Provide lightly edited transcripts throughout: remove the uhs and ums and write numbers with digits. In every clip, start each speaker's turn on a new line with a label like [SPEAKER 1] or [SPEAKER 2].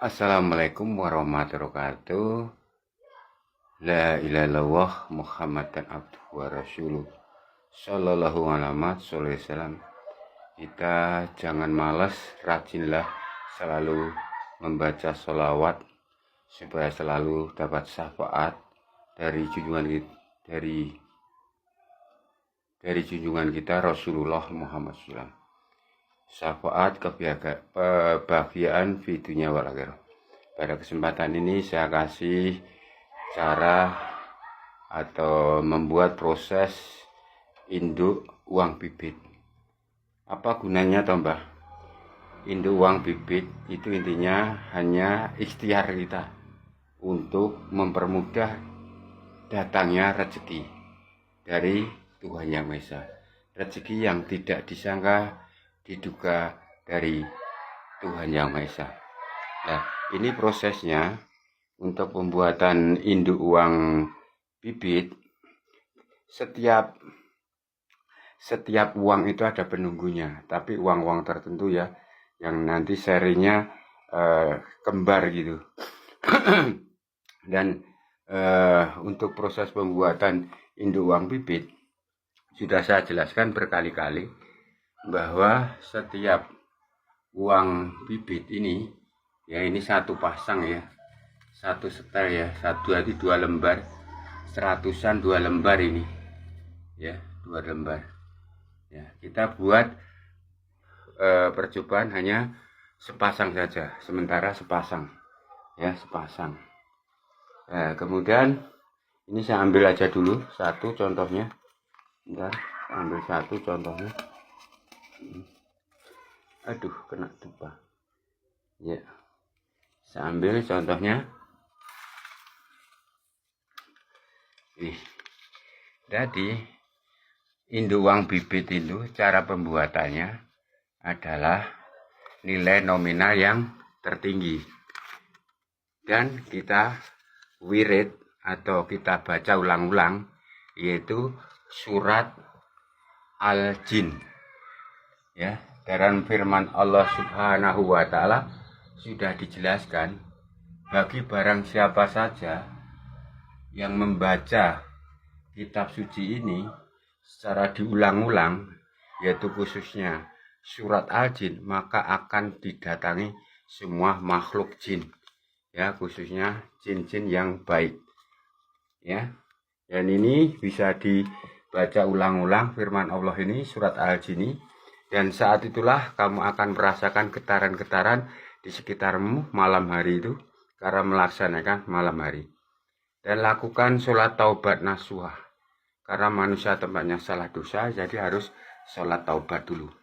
[SPEAKER 1] Assalamualaikum warahmatullahi wabarakatuh. La ilaha illallah Muhammadan abduhu wa rasuluh sallallahu alaihi wasallam. Kita jangan malas, rajinlah selalu membaca sholawat supaya selalu dapat syafaat dari junjungan kita Rasulullah Muhammad SAW. Syafaat kebahagiaan di dunia wal akhirah. Pada kesempatan ini saya kasih cara atau membuat proses induk uang bibit. Apa gunanya toh Mbah? Induk uang bibit itu intinya hanya ikhtiar kita untuk mempermudah datangnya rezeki dari Tuhan Yang Maha Esa. Rezeki yang tidak disangka diduga dari Tuhan Yang Maha Esa. Nah, ini prosesnya untuk pembuatan induk uang bibit. Setiap uang itu ada penunggunya, tapi uang-uang tertentu ya, yang nanti serinya kembar gitu. Dan untuk proses pembuatan induk uang bibit sudah saya jelaskan berkali-kali bahwa setiap uang bibit ini ya, ini satu pasang ya, satu setel ya, dua lembar, seratusan 2 lembar ini ya, 2 lembar ya. Kita buat percobaan hanya sepasang saja, sementara sepasang ya, sepasang. Kemudian ini saya ambil aja dulu satu contohnya. Bentar, ambil satu contohnya. Aduh, kena tumpah ya. Saya ambil contohnya. Jadi induk uang bibit itu cara pembuatannya adalah nilai nominal yang tertinggi, dan kita wirid atau kita baca ulang-ulang, yaitu surat Al-Jin ya. Dalam firman Allah Subhanahu wa Ta'ala sudah dijelaskan, bagi barang siapa saja yang membaca kitab suci ini secara diulang-ulang, yaitu khususnya surat Al-Jin, maka akan didatangi semua makhluk jin ya, khususnya jin-jin yang baik ya. Dan ini bisa dibaca ulang-ulang firman Allah ini, surat Al-Jin ini, dan saat itulah kamu akan merasakan getaran-getaran di sekitarmu malam hari itu karena melaksanakan malam hari. Dan lakukan sholat taubat nasuha, karena manusia tempatnya salah dosa, jadi harus sholat taubat dulu.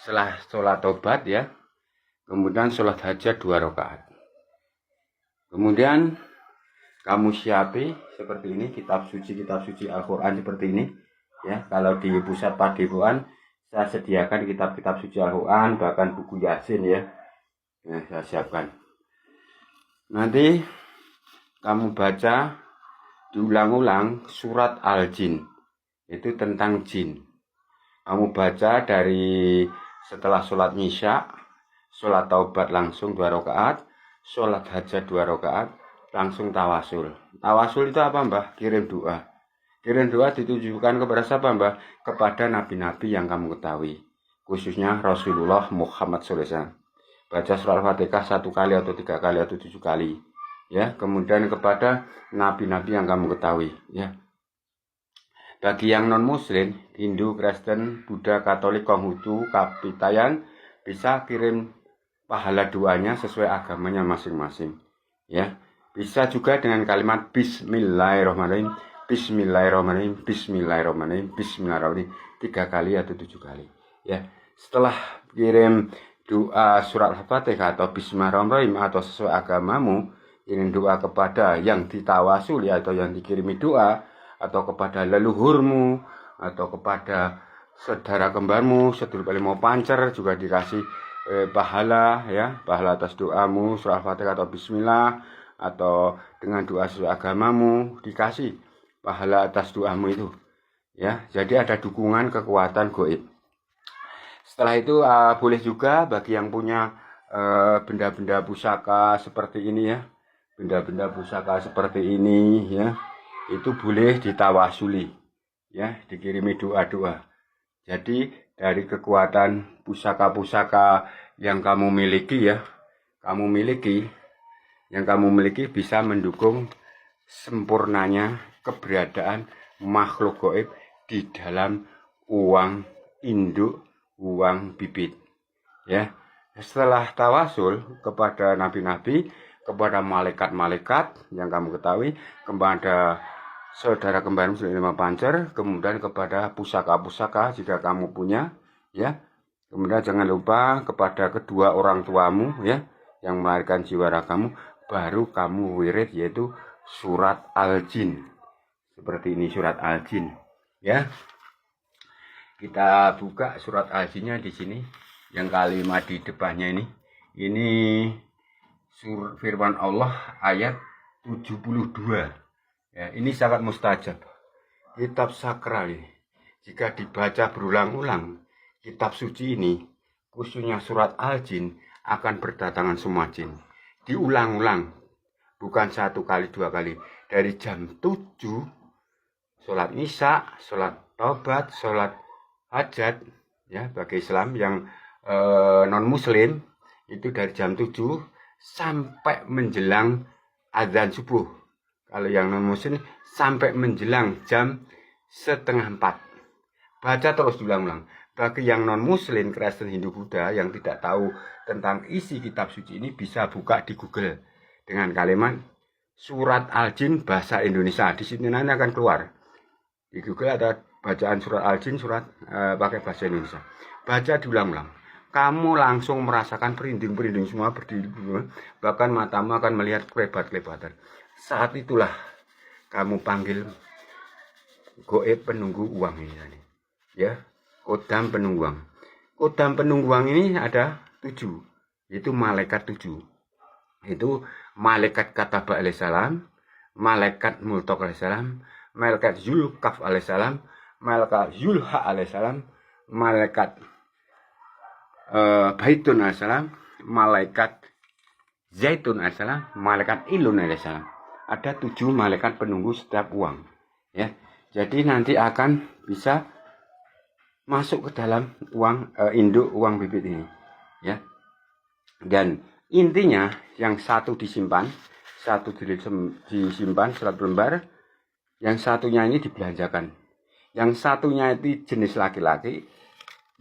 [SPEAKER 1] Setelah sholat taubat ya, kemudian sholat hajat 2 rakaat. Kemudian kamu siapi seperti ini kitab suci Al-Quran seperti ini ya. Kalau di pusat padepokan saya sediakan kitab-kitab suci Al-Quran, bahkan buku Yasin ya. Saya siapkan. Nanti kamu baca diulang-ulang surat Al-Jin, itu tentang jin. Kamu baca dari setelah sholat Isya, sholat taubat langsung 2 rakaat, sholat hajat 2 rakaat, langsung tawasul. Tawasul itu apa Mbah? Kirim doa. Kirim doa ditujukan kepada siapa Mbah? Kepada nabi-nabi yang kamu ketahui, khususnya Rasulullah Muhammad SAW. Baca surah Al-Fatihah 1 kali atau 3 kali atau 7 kali ya. Kemudian kepada nabi-nabi yang kamu ketahui ya. Bagi yang non muslim, Hindu, Kristen, Buddha, Katolik, Konghucu, Kapitayan, bisa kirim pahala doanya sesuai agamanya masing-masing ya. Bisa juga dengan kalimat Bismillahirrahmanirrahim, Bismillahirrahmanirrahim, Bismillahirrahmanirrahim, Bismillahirrahmanirrahim 3 kali atau 7 kali ya. Setelah kirim doa surat Al-Fatihah atau Bismillahirrahmanirrahim atau sesuai agamamu, kirim doa kepada yang ditawasuli atau yang dikirimi doa, atau kepada leluhurmu, atau kepada saudara kembarmu, sedulur paling mau pancer juga dikasih pahala ya, pahala atas doamu surah Al-Fatihah atau Bismillah, atau dengan doa sesuai agamamu dikasih pahala atas doamu itu ya. Jadi ada dukungan kekuatan goib. Setelah itu boleh juga bagi yang punya benda-benda pusaka seperti ini ya, benda-benda pusaka seperti ini ya, itu boleh ditawasuli ya, dikirimi doa-doa. Jadi dari kekuatan pusaka-pusaka yang kamu miliki ya, yang kamu miliki bisa mendukung sempurnanya keberadaan makhluk gaib di dalam uang induk, uang bibit ya. Setelah tawasul kepada nabi-nabi, kepada malaikat-malaikat yang kamu ketahui, kepada saudara kembar Muslim 5 Pancer, kemudian kepada pusaka-pusaka jika kamu punya ya. Kemudian jangan lupa kepada kedua orang tuamu ya, yang melahirkan jiwa ragamu, baru kamu wirid, yaitu surat Al-Jin. Seperti ini surat Al-Jin ya. Kita buka surat Al-Jinnya di sini. Yang kalimat di depannya ini firman Allah ayat 72 ya, ini sangat mustajab. Kitab sakral ini, jika dibaca berulang-ulang, kitab suci ini, khususnya surat Al-Jin, akan berdatangan semua jin. Diulang-ulang, bukan 1 kali 2 kali. Dari jam 7 sholat isya, sholat taubat, sholat hajat ya, bagi Islam yang non muslim itu dari jam 7 sampai menjelang azan subuh. Kalau yang non muslim sampai menjelang jam 3:30. Baca terus diulang-ulang. Bagi yang non muslim, Kristen, Hindu, Buddha yang tidak tahu tentang isi kitab suci ini, bisa buka di Google dengan kalimat surat Al-Jin bahasa Indonesia. Di sini nanti akan keluar. Di Google ada bacaan surat Al-Jin, surat pakai bahasa Indonesia. Baca diulang-ulang. Kamu langsung merasakan perinding-perinding semua berdiri, bahkan matamu akan melihat kelebat-kelebatan. Saat itulah kamu panggil gaib penunggu uang ini ya, kodam penunggu uang. Kodam penunggu uang ini ada 7, yaitu malaikat 7. Itu malaikat Kataba alaihissalam, malaikat Multok alaihissalam, malaikat Zulkaf alaihissalam, malaikat Zulha alaihissalam, malaikat Baitun alaihissalam, malaikat Zaitun alaihissalam, malaikat Ilun alaihissalam. Ada 7 malaikat penunggu setiap uang ya. Jadi nanti akan bisa masuk ke dalam uang induk uang bibit ini ya. Dan intinya yang satu disimpan, satu disimpan 100 lembar, yang satunya ini dibelanjakan. Yang satunya itu jenis laki-laki,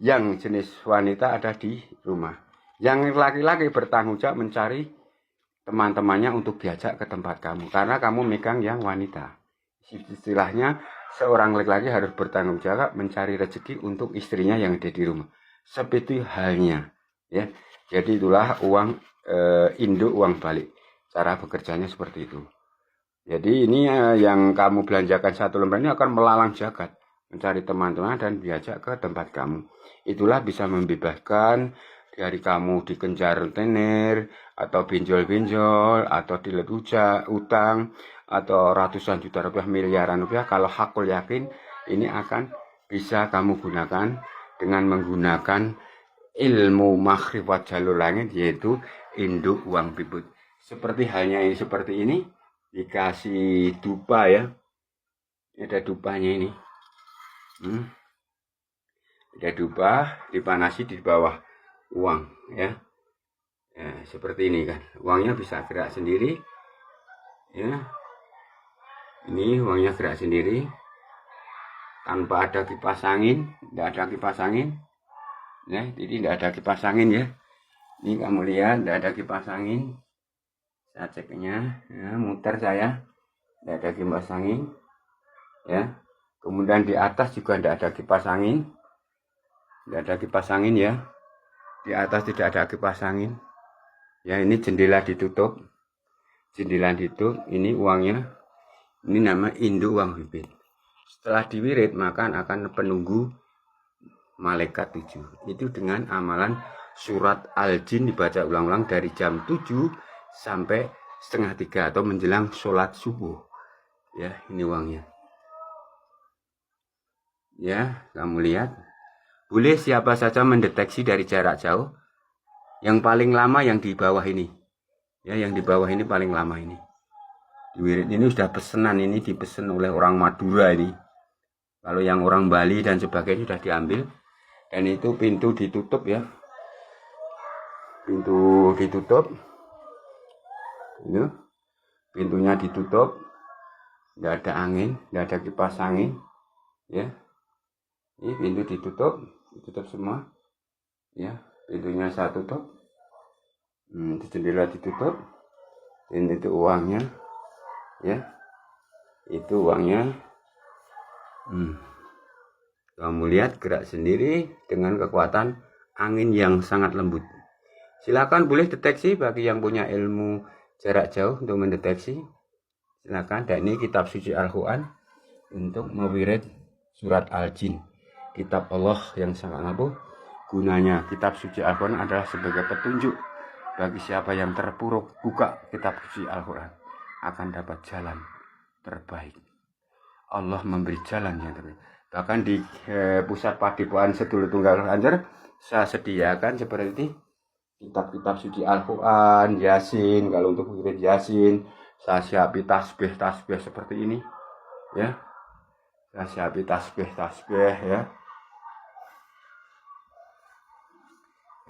[SPEAKER 1] yang jenis wanita ada di rumah. Yang laki-laki bertanggung jawab mencari teman-temannya untuk diajak ke tempat kamu, karena kamu megang yang wanita. Istilahnya seorang laki-laki harus bertanggung jawab mencari rezeki untuk istrinya yang ada di rumah. Seperti halnya ya. Jadi itulah uang induk uang balik. Cara bekerjanya seperti itu. Jadi ini yang kamu belanjakan 1 lembar ini akan melalang jagat, mencari teman-teman dan diajak ke tempat kamu. Itulah bisa membebaskan dari kamu dikejar rentenir, atau benjol-benjol, atau dilet utang, atau ratusan juta rupiah, miliaran rupiah. Kalau hakul yakin, ini akan bisa kamu gunakan dengan menggunakan ilmu makhrifat jalur langit, yaitu induk uang bibit. Seperti halnya ini, seperti ini, dikasih dupa ya. Ini ada dupanya ini. Ada dupa, dipanasi di bawah uang ya. Ya, seperti ini kan. Uangnya bisa gerak sendiri ya. Ini uangnya gerak sendiri tanpa ada kipas angin, tidak ada kipas angin ya. Jadi tidak ada kipas angin ya. Ini kamu lihat, tidak ada kipas angin. Saya ceknya ya, muter saya, tidak ada kipas angin ya. Kemudian di atas juga tidak ada kipas angin, tidak ada kipas angin ya. Di atas tidak ada kipas angin ya. Ini jendela ditutup, ini uangnya, ini nama induk uang bibit. Setelah diwirid maka akan penunggu malaikat 7. Itu dengan amalan surat Al-Jin dibaca ulang-ulang dari jam 7 sampai 2:30 atau menjelang sholat subuh ya. Ini uangnya ya, kamu lihat. Boleh siapa saja mendeteksi dari jarak jauh. Yang paling lama yang di bawah ini. Ya, yang di bawah ini paling lama ini. Di wirid ini sudah pesanan, ini dipesan oleh orang Madura ini. Kalau yang orang Bali dan sebagainya sudah diambil. Dan itu pintu ditutup ya. Pintu ditutup. Ini pintunya ditutup. Tidak ada angin, tidak ada kipas angin. Ya. Ini pintu ditutup semua. Ya, pintunya saya tutup. Jendela ditutup. Ini itu uangnya. Ya. Itu uangnya. Kamu lihat gerak sendiri dengan kekuatan angin yang sangat lembut. Silakan boleh deteksi bagi yang punya ilmu jarak jauh untuk mendeteksi. Silakan. Dan ini kitab suci Al-Quran untuk mewirid surat Al-Jin. Kitab Allah yang sangat ampuh. Gunanya kitab suci Al-Quran adalah sebagai petunjuk bagi siapa yang terpuruk. Buka kitab suci Al-Quran akan dapat jalan terbaik. Allah memberi jalan yang terbaik. Bahkan di pusat Padepokan Sedulur Tunggal Ranger saya sediakan seperti kitab-kitab suci Al-Quran, Yasin. Kalau untuk wirid Yasin saya siapi tasbih seperti ini ya. Saya siapi tasbih ya.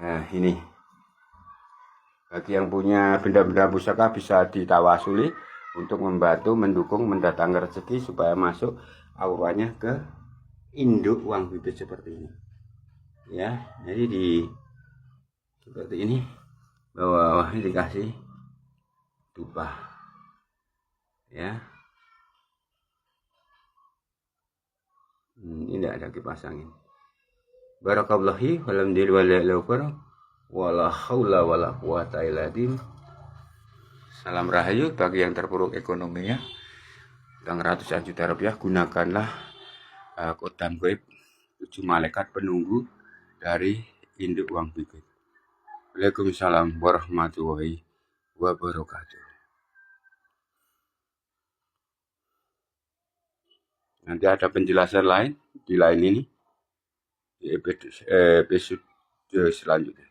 [SPEAKER 1] Nah ini bagi yang punya benda-benda pusaka bisa ditawasuli untuk membantu, mendukung, mendatangkan rezeki supaya masuk auranya ke induk uang bibit seperti ini ya. Jadi di seperti ini bawah-bawahnya dikasih tumpah ya. Ini tidak ada kipas angin. Barakallahu walhamdulillah wala haula wala quwata illa billah. Salam rahayu bagi yang terpuruk ekonominya, utang ratusan juta rupiah, gunakanlah kodam gaib 7 malaikat penunggu dari induk uang bibit. Waalaikumsalam warahmatullahi wabarakatuh. Nanti ada penjelasan lain di lain ini di episode selanjutnya.